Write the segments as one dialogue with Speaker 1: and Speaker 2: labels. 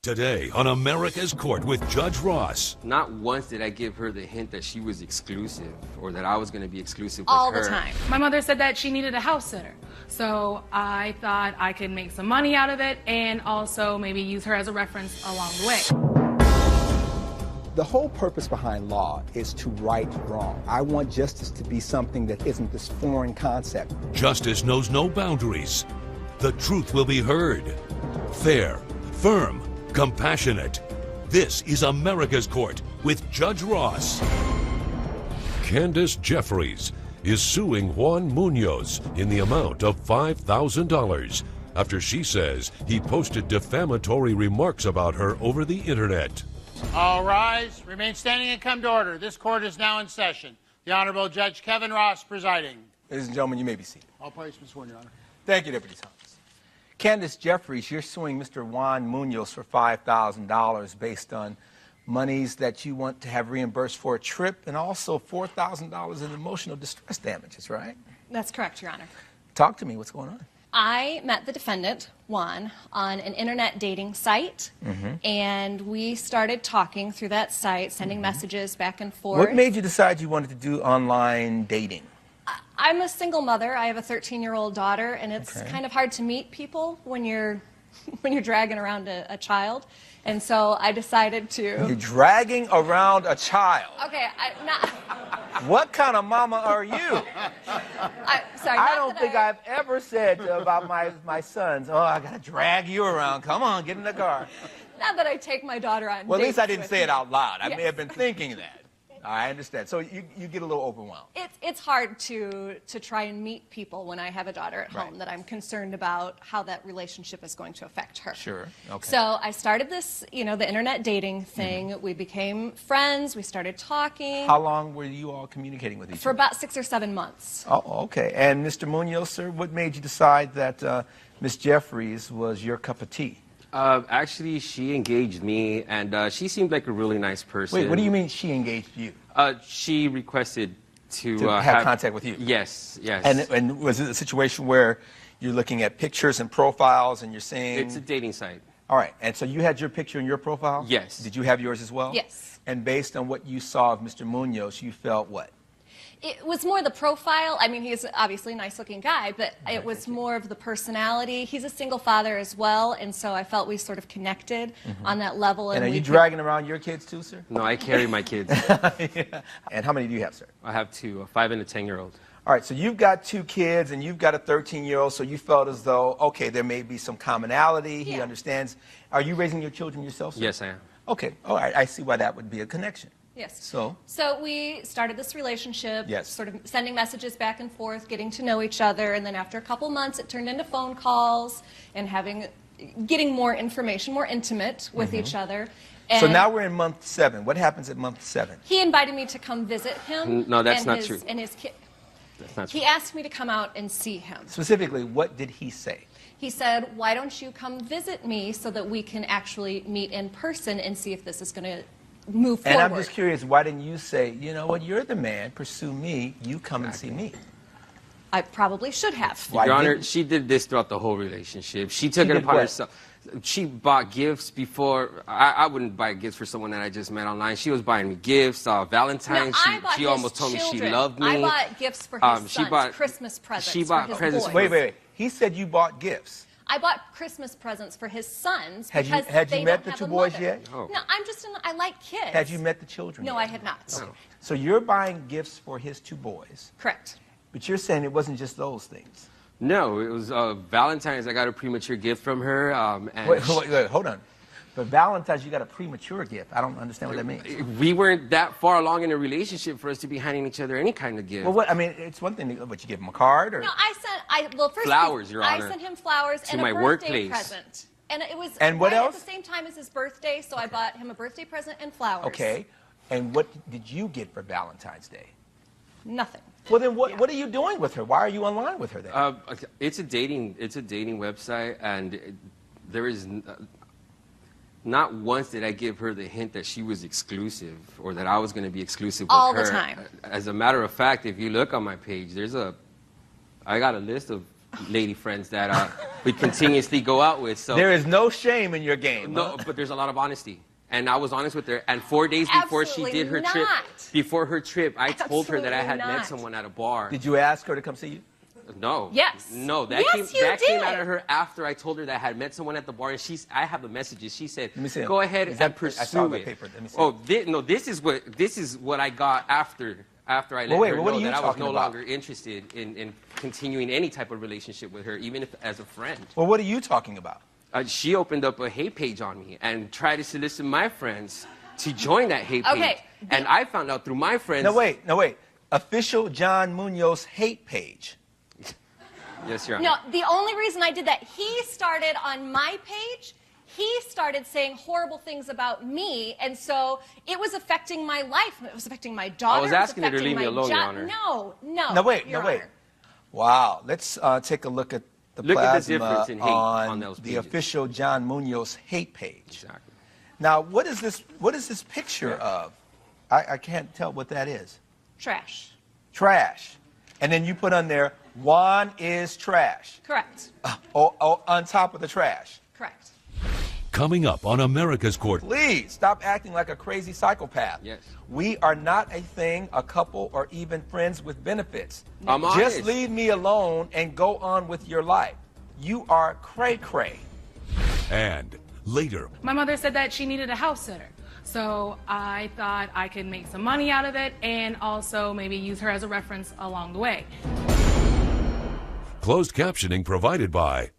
Speaker 1: Today on America's Court with Judge Ross.
Speaker 2: Not once did I give her the hint that she was exclusive or that I was going to be exclusive with
Speaker 3: all
Speaker 2: her.
Speaker 3: the time. My mother said that she needed a house sitter. So I thought I could make some money out of it and also maybe use her as a reference along the way.
Speaker 4: The whole purpose behind law is to right wrong. I want justice to be something that isn't this foreign concept.
Speaker 1: Justice knows no boundaries. The truth will be heard. Fair, firm, compassionate. This is America's Court with Judge Ross.
Speaker 5: Candace Jeffries is suing Juan Munoz in the amount of $5,000 after she says he posted defamatory remarks about her over the internet.
Speaker 6: All rise. Remain standing and come to order. This court is now in session. The Honorable Judge Kevin Ross presiding.
Speaker 4: Ladies and gentlemen, you may be seated.
Speaker 6: All parties be sworn, Your Honor.
Speaker 4: Thank you, Deputy Thomas. Candace Jeffries, you're suing Mr. Juan Munoz for $5,000 based on monies that you want to have reimbursed for a trip and also $4,000 in emotional distress damages, right?
Speaker 3: That's correct, Your Honor.
Speaker 4: Talk to me. What's going on?
Speaker 3: I met the defendant, Juan, on an internet dating site, and we started talking through that site, sending messages back and forth.
Speaker 4: What made you decide you wanted to do online dating?
Speaker 3: I'm a single mother. I have a 13-year-old daughter, and it's kind of hard to meet people when you're dragging around a child. And so I decided to...
Speaker 4: You're dragging around a child?
Speaker 3: Okay, not...
Speaker 4: What kind of mama are you?
Speaker 3: Sorry,
Speaker 4: I don't think I've ever said about my sons, oh, I got to drag you around. Come on, get in the car.
Speaker 3: Not that I take my daughter on
Speaker 4: Well, at least
Speaker 3: dates
Speaker 4: I didn't
Speaker 3: with
Speaker 4: say
Speaker 3: me.
Speaker 4: it out loud. I may
Speaker 3: Yes.
Speaker 4: have been thinking that. I understand. So you get a little overwhelmed.
Speaker 3: It's hard to try and meet people when I have a daughter at home that I'm concerned about how that relationship is going to affect her.
Speaker 4: Sure. Okay.
Speaker 3: So I started this, the internet dating thing. We became friends. We started talking.
Speaker 4: How long were you all communicating with each
Speaker 3: For
Speaker 4: other?
Speaker 3: about 6 or 7 months.
Speaker 4: Oh, okay. And Mr. Munoz, sir, what made you decide that Miss Jeffries was your cup of tea?
Speaker 2: Actually, she engaged me, and she seemed like a really nice person.
Speaker 4: Wait, what do you mean she engaged you?
Speaker 2: She requested to
Speaker 4: have contact with you?
Speaker 2: Yes, yes.
Speaker 4: And was it a situation where you're looking at pictures and profiles and you're saying...
Speaker 2: It's a dating site.
Speaker 4: All right. And so you had your picture in your profile?
Speaker 2: Yes.
Speaker 4: Did you have yours as well?
Speaker 3: Yes.
Speaker 4: And based on what you saw of Mr. Munoz, you felt what?
Speaker 3: It was more the profile. I mean, he's obviously a nice-looking guy, but it was more of the personality. He's a single father as well, and so I felt we sort of connected on that level.
Speaker 4: And are you dragging around your kids too, sir?
Speaker 2: No, I carry my kids.
Speaker 4: Yeah. And how many do you have, sir?
Speaker 2: I have two, a 5 and a 10-year-old.
Speaker 4: All right, so you've got 2 kids and you've got a 13-year-old, so you felt as though, okay, there may be some commonality. He understands. Are you raising your children yourself, sir?
Speaker 2: Yes, I am.
Speaker 4: Okay, all right, I see why that would be a connection.
Speaker 3: Yes.
Speaker 4: So
Speaker 3: we started this relationship,
Speaker 4: Yes.
Speaker 3: sort of sending messages back and forth, getting to know each other, and then after a couple months, it turned into phone calls and getting more information, more intimate with each other. And
Speaker 4: So now we're in month 7. What happens at month 7?
Speaker 3: he invited me to come visit him.
Speaker 2: No, that's
Speaker 3: and
Speaker 2: not
Speaker 3: his,
Speaker 2: true.
Speaker 3: And his kid.
Speaker 2: That's not
Speaker 3: He asked me to come out and see him.
Speaker 4: Specifically, what did he say?
Speaker 3: He said, "Why don't you come visit me so that we can actually meet in person and see if this is going to move forward?"
Speaker 4: And I'm just curious, why didn't you say, you know what, you're the man, pursue me, you come and see me?
Speaker 3: I probably should have.
Speaker 4: Why
Speaker 2: Your Honor,
Speaker 4: didn't-
Speaker 2: she did this throughout the whole relationship. She took
Speaker 4: She
Speaker 2: it
Speaker 4: did
Speaker 2: upon
Speaker 4: what?
Speaker 2: herself. She bought gifts before. I wouldn't buy gifts for someone that I just met online. She was buying me gifts, Valentine's.
Speaker 3: No, I bought
Speaker 2: she
Speaker 3: his
Speaker 2: almost told me she
Speaker 3: children.
Speaker 2: loved me.
Speaker 3: I bought gifts for his
Speaker 2: she
Speaker 3: sons,
Speaker 2: bought-
Speaker 3: Christmas presents
Speaker 2: she bought
Speaker 3: for his
Speaker 2: presents
Speaker 3: boys.
Speaker 2: for-
Speaker 4: Wait. He said you bought gifts.
Speaker 3: I bought Christmas presents for his sons
Speaker 4: Had you-
Speaker 3: because
Speaker 4: had you
Speaker 3: they
Speaker 4: met
Speaker 3: don't
Speaker 4: the
Speaker 3: have
Speaker 4: 2
Speaker 3: a
Speaker 4: boys
Speaker 3: mother.
Speaker 4: yet?
Speaker 2: Oh.
Speaker 3: No, I like kids.
Speaker 4: Had you met the children
Speaker 3: No,
Speaker 4: yet?
Speaker 3: I had not.
Speaker 4: So you're buying gifts for his 2 boys,
Speaker 3: Correct.
Speaker 4: but you're saying it wasn't just those things.
Speaker 2: No, it was Valentine's. I got a premature gift from her. And
Speaker 4: Wait, hold on. For Valentine's, you got a premature gift. I don't understand what that means.
Speaker 2: we weren't that far along in a relationship for us to be handing each other any kind of gift.
Speaker 4: Well, it's one thing, but you give him a card? Or?
Speaker 3: No, first
Speaker 2: Flowers, Your
Speaker 3: I
Speaker 2: Honor.
Speaker 3: sent him flowers
Speaker 2: To
Speaker 3: and
Speaker 2: my
Speaker 3: a birthday
Speaker 2: workplace.
Speaker 3: present. And it was
Speaker 4: And what
Speaker 3: right
Speaker 4: else?
Speaker 3: at the same time as his birthday, so I bought him a birthday present and flowers.
Speaker 4: Okay. And what did you get for Valentine's Day?
Speaker 3: Nothing.
Speaker 4: Well, then what are you doing with her? Why are you online with her then?
Speaker 2: It's a dating website, and there is not once did I give her the hint that she was exclusive or that I was going to be exclusive with her.
Speaker 3: All the time.
Speaker 2: As a matter of fact, if you look on my page, I got a list of lady friends that we continuously go out with. So
Speaker 4: There is no shame in your game.
Speaker 2: no,
Speaker 4: huh?
Speaker 2: but there's a lot of honesty. And I was honest with her. And 4 days before she
Speaker 3: Absolutely
Speaker 2: did her
Speaker 3: not.
Speaker 2: trip, I told her that I had
Speaker 3: Absolutely
Speaker 2: met
Speaker 3: not.
Speaker 2: someone at a bar.
Speaker 4: Did you ask her to come see you?
Speaker 2: No.
Speaker 3: Yes.
Speaker 2: No, that
Speaker 3: Yes,
Speaker 2: came
Speaker 3: you
Speaker 2: that came
Speaker 3: did.
Speaker 2: out of her after I told her that I had met someone at the bar, and I have the messages. She said,
Speaker 4: Let me see 'em.
Speaker 2: "Go ahead
Speaker 4: Is
Speaker 2: and
Speaker 4: that-
Speaker 2: pursue
Speaker 4: I saw the
Speaker 2: it."
Speaker 4: paper. Let me see.
Speaker 2: Oh, this is what I got after I let
Speaker 4: Well, wait,
Speaker 2: her
Speaker 4: well, what
Speaker 2: know
Speaker 4: are you
Speaker 2: that I was
Speaker 4: talking
Speaker 2: no
Speaker 4: about?
Speaker 2: longer interested in continuing any type of relationship with her, even if as a friend.
Speaker 4: Well, what are you talking about?
Speaker 2: She opened up a hate page on me and tried to solicit my friends to join that hate page.
Speaker 3: Okay.
Speaker 2: And I found out through my friends.
Speaker 4: No, wait. Official John Munoz hate page.
Speaker 2: Yes, Your Honor.
Speaker 3: No, the only reason I did that, he started on my page. He started saying horrible things about me, and so it was affecting my life. It was affecting my daughter.
Speaker 2: was
Speaker 3: it
Speaker 2: asking her to
Speaker 3: affecting
Speaker 2: leave me
Speaker 3: my
Speaker 2: alone, Your
Speaker 3: job.
Speaker 2: Honor.
Speaker 3: No.
Speaker 4: No, wait.
Speaker 3: Your Honor.
Speaker 4: Wow. Let's take a look at the
Speaker 2: Look at the
Speaker 4: plasma
Speaker 2: difference in hate on
Speaker 4: on
Speaker 2: those
Speaker 4: the
Speaker 2: pages.
Speaker 4: official John Munoz hate page.
Speaker 2: Exactly.
Speaker 4: Now, what is this picture of? I can't tell what that is.
Speaker 3: Trash.
Speaker 4: Trash. And then you put on there, Juan is trash.
Speaker 3: Correct.
Speaker 4: On top of the trash.
Speaker 3: Correct.
Speaker 1: Coming up on America's Court.
Speaker 4: Please stop acting like a crazy psychopath.
Speaker 2: Yes.
Speaker 4: We are not a thing, a couple, or even friends with benefits.
Speaker 2: I'm
Speaker 4: Just
Speaker 2: honest.
Speaker 4: leave me alone and go on with your life. You are cray-cray.
Speaker 1: And later,
Speaker 7: My mother said that she needed a house sitter. So I thought I could make some money out of it and also maybe use her as a reference along the way.
Speaker 5: Closed captioning provided by.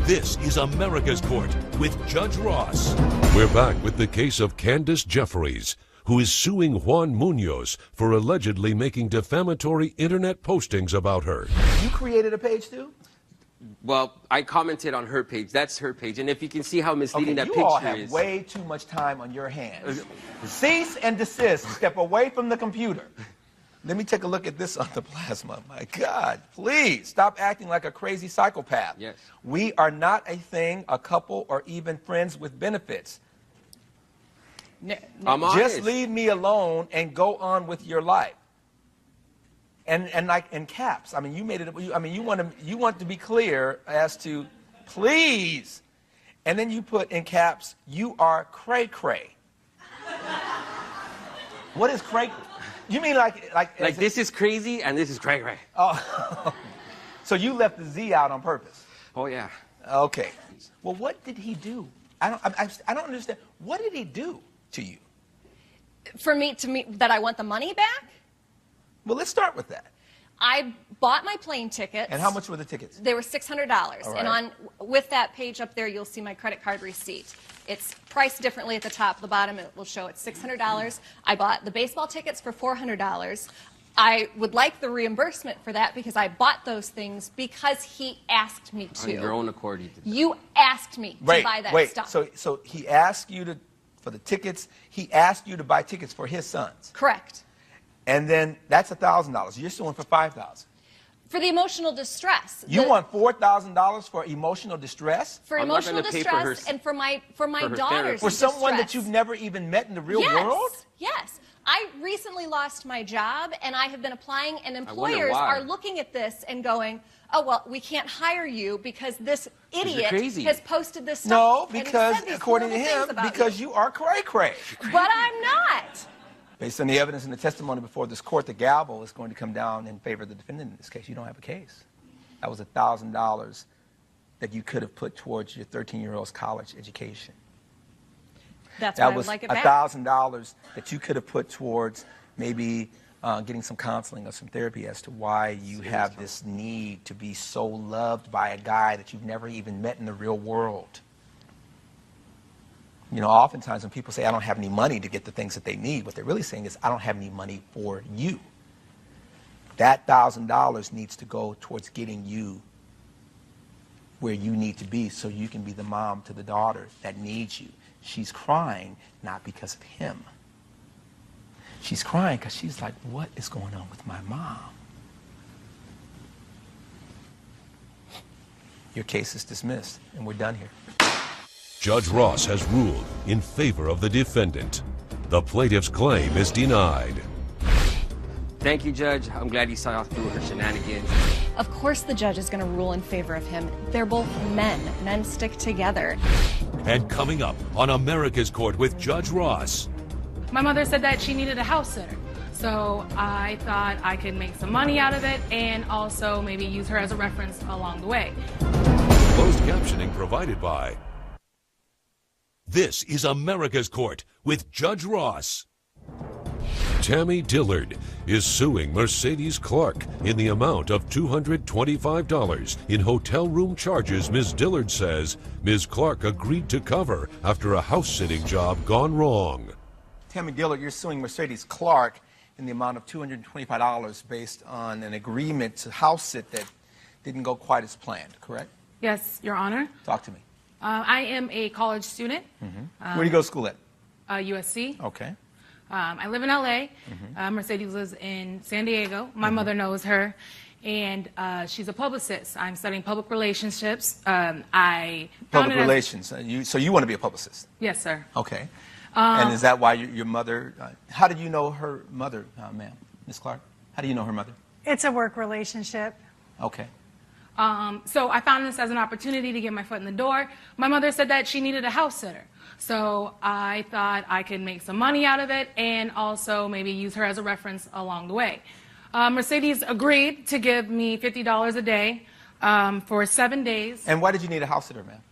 Speaker 1: this is America's Court with Judge Ross.
Speaker 5: We're back with the case of Candace Jeffries, who is suing Juan Munoz for allegedly making defamatory internet postings about her.
Speaker 4: You created a page too?
Speaker 2: Well, I commented on her page. That's her page. And if you can see how misleading that
Speaker 4: you
Speaker 2: picture
Speaker 4: all have
Speaker 2: is.
Speaker 4: way too much time on your hands. Cease and desist. Step away from the computer. Let me take a look at this on the plasma. My God, please stop acting like a crazy psychopath.
Speaker 2: Yes.
Speaker 4: We are not a thing, a couple, or even friends with benefits.
Speaker 2: I'm honest.
Speaker 4: Just leave me alone and go on with your life. And like in caps. I mean, you made it. I mean, you want to be clear as to, please. And then you put in caps, you are cray cray. What is cray? You mean like
Speaker 2: this is crazy and this is cray cray.
Speaker 4: So you left the Z out on purpose.
Speaker 2: Oh, yeah.
Speaker 4: Okay. Well, what did he do? I don't understand. What did he do to you?
Speaker 3: For me that I want the money back?
Speaker 4: Well, let's start with that.
Speaker 3: I bought my plane tickets.
Speaker 4: And how much were the tickets?
Speaker 3: They were $600.
Speaker 4: All
Speaker 3: And
Speaker 4: right.
Speaker 3: with that page up there, you'll see my credit card receipt. It's priced differently at the top. The bottom, it will show it's $600. I bought the baseball tickets for $400. I would like the reimbursement for that because I bought those things because he asked me
Speaker 2: On
Speaker 3: to.
Speaker 2: your own accord, you did that.
Speaker 3: You asked me to buy that stuff.
Speaker 4: So he asked you for the tickets. He asked you to buy tickets for his sons.
Speaker 3: Correct.
Speaker 4: And then that's $1,000. You're suing for $5,000.
Speaker 3: For the emotional distress.
Speaker 4: You want $4,000 for emotional distress?
Speaker 3: For
Speaker 2: I'm not
Speaker 3: emotional
Speaker 2: gonna pay for her
Speaker 3: distress and for my
Speaker 2: her
Speaker 3: daughter's
Speaker 2: therapy.
Speaker 4: For someone that
Speaker 3: distress.
Speaker 4: you've never even met in the real
Speaker 3: yes,
Speaker 4: world?
Speaker 3: Yes. I recently lost my job, and I have been applying, and
Speaker 2: wonder
Speaker 3: employers
Speaker 2: why.
Speaker 3: are looking at this and going, oh, well, we can't hire you because this idiot
Speaker 2: crazy.
Speaker 3: has posted this stuff.
Speaker 4: No,
Speaker 3: and
Speaker 4: because
Speaker 3: said these
Speaker 4: according to
Speaker 3: horrible
Speaker 4: him,
Speaker 3: things about
Speaker 4: because you are cray-cray.
Speaker 3: But I'm not.
Speaker 4: Based on the evidence and the testimony before this court, the gavel is going to come down in favor of the defendant in this case. You don't have a case. That was $1,000 that you could have put towards your 13-year-old's college education.
Speaker 3: That's why
Speaker 4: That
Speaker 3: I
Speaker 4: was
Speaker 3: would like it back.
Speaker 4: $1,000 that you could have put towards maybe getting some counseling or some therapy as to why you have this need to be so loved by a guy that you've never even met in the real world. You know, oftentimes when people say, I don't have any money to get the things that they need, what they're really saying is, I don't have any money for you. That $1,000 needs to go towards getting you where you need to be so you can be the mom to the daughter that needs you. She's crying not because of him. She's crying because she's like, what is going on with my mom? Your case is dismissed, and we're done here.
Speaker 5: Judge Ross has ruled in favor of the defendant. The plaintiff's claim is denied.
Speaker 2: Thank you, Judge. I'm glad you saw through her shenanigans.
Speaker 3: Of course the judge is going to rule in favor of him. They're both men. Men stick together.
Speaker 1: And coming up on America's Court with Judge Ross.
Speaker 7: My mother said that she needed a house sitter. So I thought I could make some money out of it and also maybe use her as a reference along the way.
Speaker 1: Closed captioning provided by. This is America's Court with Judge Ross.
Speaker 5: Tammy Dillard is suing Mercedes Clark in the amount of $225 in hotel room charges Ms. Dillard says Ms. Clark agreed to cover after a house-sitting job gone wrong.
Speaker 4: Tammy Dillard, you're suing Mercedes Clark in the amount of $225 based on an agreement to house sit that didn't go quite as planned, correct?
Speaker 7: Yes, Your Honor.
Speaker 4: Talk to me.
Speaker 7: I am a college student.
Speaker 4: Where do you go to school at?
Speaker 7: USC.
Speaker 4: Okay.
Speaker 7: I live in LA. Mercedes lives in San Diego. My mother knows her, and she's a publicist. I'm studying public relationships.
Speaker 4: Public relations. So you want to be a publicist?
Speaker 7: Yes, sir.
Speaker 4: Okay. And is that why your mother, how did you know her mother, ma'am, Ms. Clark? How do you know her mother?
Speaker 8: It's a work relationship.
Speaker 4: Okay.
Speaker 7: So I found this as an opportunity to get my foot in the door. My mother said that she needed a house sitter. So I thought I could make some money out of it and also maybe use her as a reference along the way. Mercedes agreed to give me $50 a day for 7 days.
Speaker 4: And why did you need a house sitter, ma'am?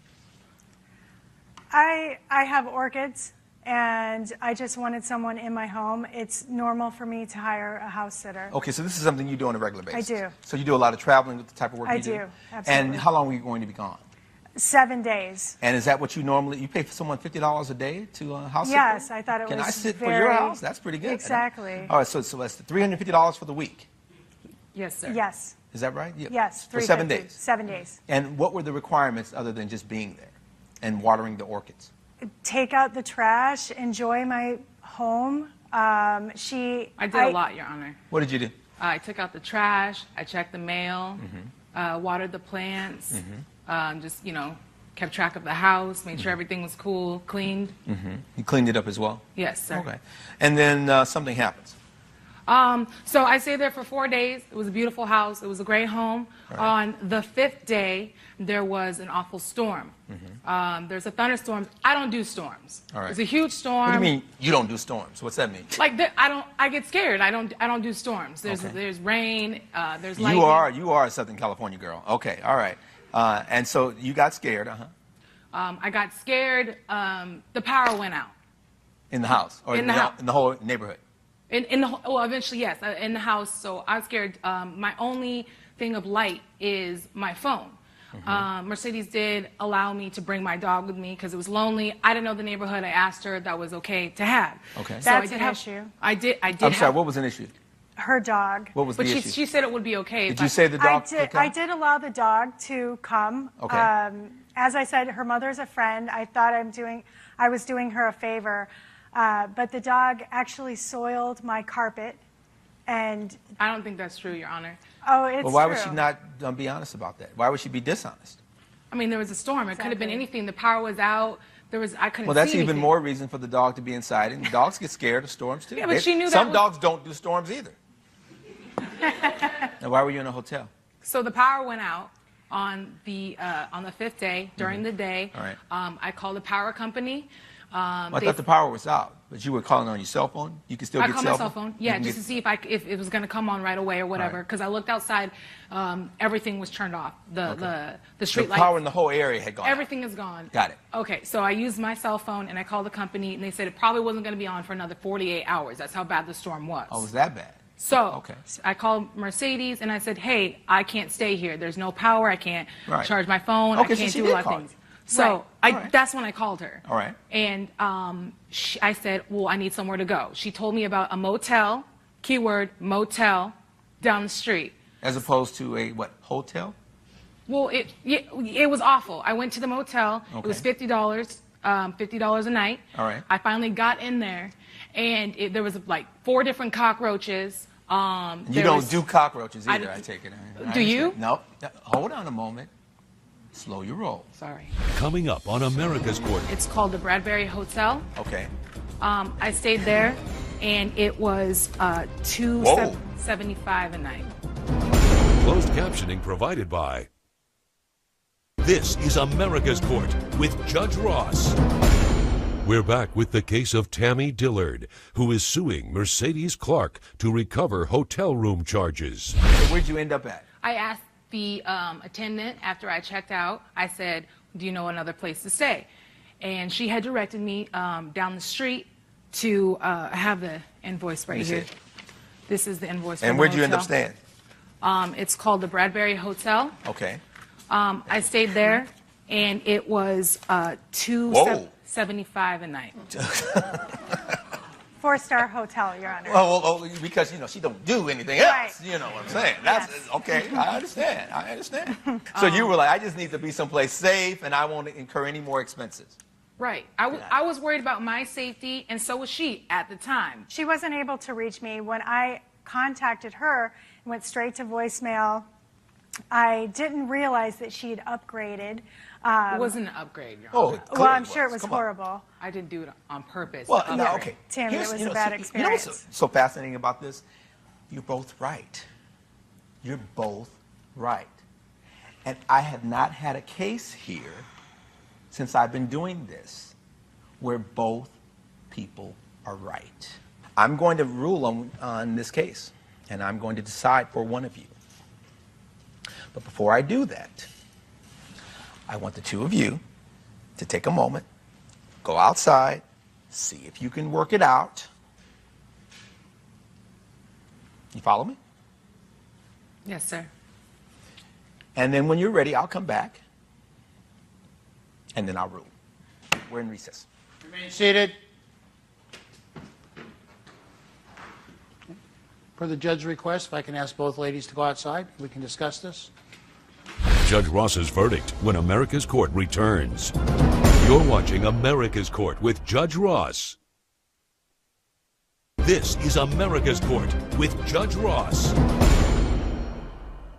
Speaker 8: I have orchids, and I just wanted someone in my home. It's normal for me to hire a house sitter.
Speaker 4: Okay, so this is something you do on a regular basis.
Speaker 8: I do.
Speaker 4: So you do a lot of traveling with the type of work
Speaker 8: I
Speaker 4: you do?
Speaker 8: do, absolutely.
Speaker 4: And how long were you going to be gone?
Speaker 8: 7 days.
Speaker 4: And is that what you normally, you pay for someone $50 a day to house sit?
Speaker 8: Yes, I thought it
Speaker 4: Can
Speaker 8: was
Speaker 4: I sit for
Speaker 8: very-
Speaker 4: your house? That's pretty good.
Speaker 8: Exactly.
Speaker 4: All right, so that's $350 for the week.
Speaker 7: Yes, sir.
Speaker 8: Yes.
Speaker 4: Is that right? Yeah.
Speaker 8: Yes.
Speaker 4: For 7
Speaker 8: $350.
Speaker 4: days.
Speaker 8: 7 days.
Speaker 4: And what were the requirements other than just being there and watering the orchids?
Speaker 8: Take out the trash, enjoy my home.
Speaker 7: I did a lot, Your Honor.
Speaker 4: What did you do?
Speaker 7: I took out the trash. I checked the mail. Watered the plants. Just, kept track of the house, made sure everything was cool, cleaned.
Speaker 4: You cleaned it up as well?
Speaker 7: Yes, sir.
Speaker 4: Okay. And then something happens.
Speaker 7: So I stayed there for 4 days. It was a beautiful house. It was a great home.
Speaker 4: Right.
Speaker 7: On the 5th day, there was an awful storm. There's a thunderstorm. I don't do storms.
Speaker 4: All right.
Speaker 7: It's a huge storm.
Speaker 4: What do you mean you don't do storms? What's that mean?
Speaker 7: Like I get scared. I don't do storms. There's rain. There's lightning.
Speaker 4: You are a Southern California girl. Okay. All right. And so you got scared.
Speaker 7: I got scared. The power went out.
Speaker 4: In the house or
Speaker 7: In the house.
Speaker 4: in the whole neighborhood.
Speaker 7: Eventually, yes, in the house. So I was scared. My only thing of light is my phone. Mercedes did allow me to bring my dog with me because it was lonely. I didn't know the neighborhood. I asked her that was okay to have.
Speaker 4: Okay.
Speaker 7: So
Speaker 8: That's
Speaker 7: I did
Speaker 8: an
Speaker 7: have,
Speaker 8: issue.
Speaker 7: I did.
Speaker 4: I'm sorry. What was an issue?
Speaker 8: Her dog.
Speaker 4: What was
Speaker 7: But
Speaker 4: the issue?
Speaker 7: she said it would be okay.
Speaker 4: Did you say the dog could come?
Speaker 8: I did allow the dog to come.
Speaker 4: Okay.
Speaker 8: As I said, her mother's a friend. I thought I was doing her a favor. But the dog actually soiled my carpet. And,
Speaker 7: I don't think that's true, Your Honor.
Speaker 8: oh, it's
Speaker 4: Well, why
Speaker 8: true.
Speaker 4: would she not be honest about that? Why would she be dishonest?
Speaker 7: I mean, there was a storm. It could have been
Speaker 8: Exactly.
Speaker 7: anything. The power was out. I couldn't
Speaker 4: Well, that's
Speaker 7: see
Speaker 4: even
Speaker 7: anything.
Speaker 4: more reason for the dog to be inside. And dogs get scared of storms, too.
Speaker 7: Yeah, but she knew that
Speaker 4: Some
Speaker 7: was-
Speaker 4: dogs don't do storms either. Now, why were you in a hotel?
Speaker 7: So the power went out on the 5th day during the day.
Speaker 4: All right.
Speaker 7: I called the power company.
Speaker 4: Well, I thought the power was out, but you were calling on your cell phone? You can still
Speaker 7: I
Speaker 4: get
Speaker 7: called my cell phone,
Speaker 4: You
Speaker 7: yeah,
Speaker 4: can
Speaker 7: just
Speaker 4: get-
Speaker 7: to see if it was going to come on right away or whatever.
Speaker 4: Right.
Speaker 7: Because I looked outside, everything was turned off. The street
Speaker 4: the power
Speaker 7: lights,
Speaker 4: in the whole area had gone out.
Speaker 7: everything is gone.
Speaker 4: Got it.
Speaker 7: Okay, so I used my cell phone and I called the company and they said it probably wasn't going to be on for another 48 hours. That's how bad the storm was.
Speaker 4: Oh, it was that bad?
Speaker 7: So
Speaker 4: Okay.
Speaker 7: I called Mercedes and I said, hey, I can't stay here. There's no power. I can't
Speaker 4: Right.
Speaker 7: charge my phone.
Speaker 4: Okay,
Speaker 7: I
Speaker 4: so
Speaker 7: can't
Speaker 4: she
Speaker 7: do a
Speaker 4: did
Speaker 7: lot of
Speaker 4: call
Speaker 7: things.
Speaker 4: you.
Speaker 7: So
Speaker 8: Right.
Speaker 4: All right.
Speaker 7: that's when I called her.
Speaker 4: All right.
Speaker 7: And I said, well, I need somewhere to go. She told me about a motel, keyword motel, down the street.
Speaker 4: As opposed to a, what, hotel?
Speaker 7: Well, it was awful. I went to the motel. It was
Speaker 4: Okay.
Speaker 7: $50 a night.
Speaker 4: All right.
Speaker 7: I finally got in there, and there was like 4 different cockroaches.
Speaker 4: You don't do cockroaches either, I
Speaker 7: don't-
Speaker 4: take it.
Speaker 7: Do you?
Speaker 4: No. Hold on a moment. Slow your roll.
Speaker 7: Sorry.
Speaker 1: Coming up on America's Court.
Speaker 7: It's called the Bradbury Hotel.
Speaker 4: Okay.
Speaker 7: I stayed there, and it was
Speaker 4: Whoa.
Speaker 7: $275 a night.
Speaker 5: Closed captioning provided by.
Speaker 1: This is America's Court with Judge Ross.
Speaker 5: We're back with the case of Tammy Dillard, who is suing Mercedes Clark to recover hotel room charges.
Speaker 4: So where'd you end up at?
Speaker 7: I asked the attendant after I checked out, I said, do you know another place to stay? And she had directed me down the street to have the invoice right here. This is the invoice.
Speaker 4: And where'd you end up staying?
Speaker 7: It's called the Bradbury Hotel.
Speaker 4: Okay.
Speaker 7: I stayed there, and it was $275 a night.
Speaker 8: 4-star hotel, Your Honor.
Speaker 4: Well, because, she don't do anything else.
Speaker 8: Right.
Speaker 4: You know what I'm saying? That's
Speaker 8: Yes.
Speaker 4: okay. I understand. So you were like, I just need to be someplace safe, and I won't incur any more expenses.
Speaker 7: Right. I was worried about my safety, and so was she at the time.
Speaker 8: She wasn't able to reach me. When I contacted her, it went straight to voicemail. I didn't realize that she had upgraded.
Speaker 7: It wasn't an upgrade, Your Honor.
Speaker 8: Well, I'm sure it was horrible.
Speaker 7: I didn't do it on purpose.
Speaker 4: Well, no, okay.
Speaker 8: Tammy, it was a bad experience.
Speaker 4: You know what's so fascinating about this? You're both right. You're both right. And I have not had a case here since I've been doing this where both people are right. I'm going to rule on this case, and I'm going to decide for one of you. But before I do that, I want the two of you to take a moment, go outside, see if you can work it out. You follow me?
Speaker 7: Yes, sir.
Speaker 4: And then when you're ready, I'll come back, and then I'll rule. We're in recess.
Speaker 6: Remain seated. Per the judge's request, if I can ask both ladies to go outside, we can discuss this.
Speaker 5: Judge Ross's verdict when America's Court returns.
Speaker 1: You're watching America's Court with Judge Ross. This is America's Court with Judge Ross.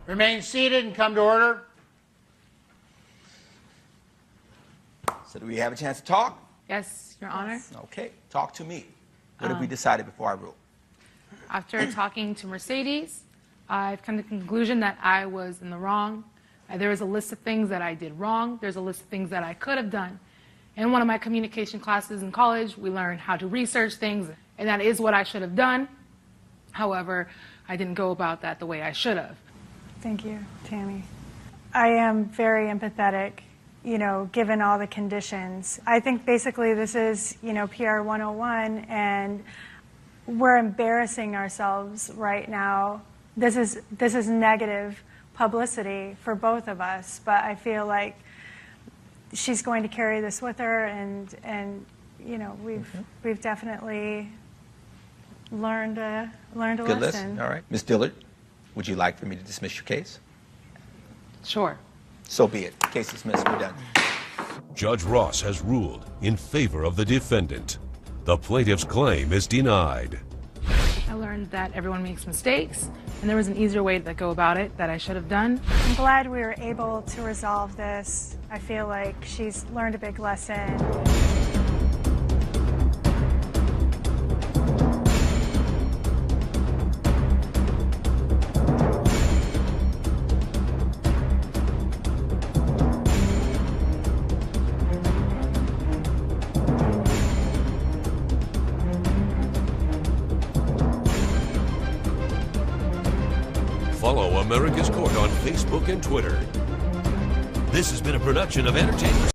Speaker 6: Remain seated and come to order.
Speaker 4: So do we have a chance to talk?
Speaker 7: Yes, Your Honor.
Speaker 4: Okay, talk to me. What have we decided before I rule?
Speaker 7: After talking to Mercedes, I've come to the conclusion that I was in the wrong. There is a list of things that I did wrong. There's a list of things that I could have done. In one of my communication classes in college, we learned how to research things, and that is what I should have done. However, I didn't go about that the way I should have.
Speaker 8: Thank you, Tammy. I am very empathetic, given all the conditions. I think basically this is, PR 101, and we're embarrassing ourselves right now. This is negative publicity for both of us, but I feel like she's going to carry this with her, and we've definitely learned a
Speaker 4: Good
Speaker 8: lesson.
Speaker 4: lesson. All right. Ms. Dillard, would you like for me to dismiss your case?
Speaker 7: Sure.
Speaker 4: So be it. Case dismissed. We're done.
Speaker 5: Judge Ross has ruled in favor of the defendant. The plaintiff's claim is denied.
Speaker 7: I learned that everyone makes mistakes, and there was an easier way to go about it that I should have done.
Speaker 8: I'm glad we were able to resolve this. I feel like she's learned a big lesson.
Speaker 5: Follow America's Court on Facebook and Twitter.
Speaker 1: This has been a production of Entertainment.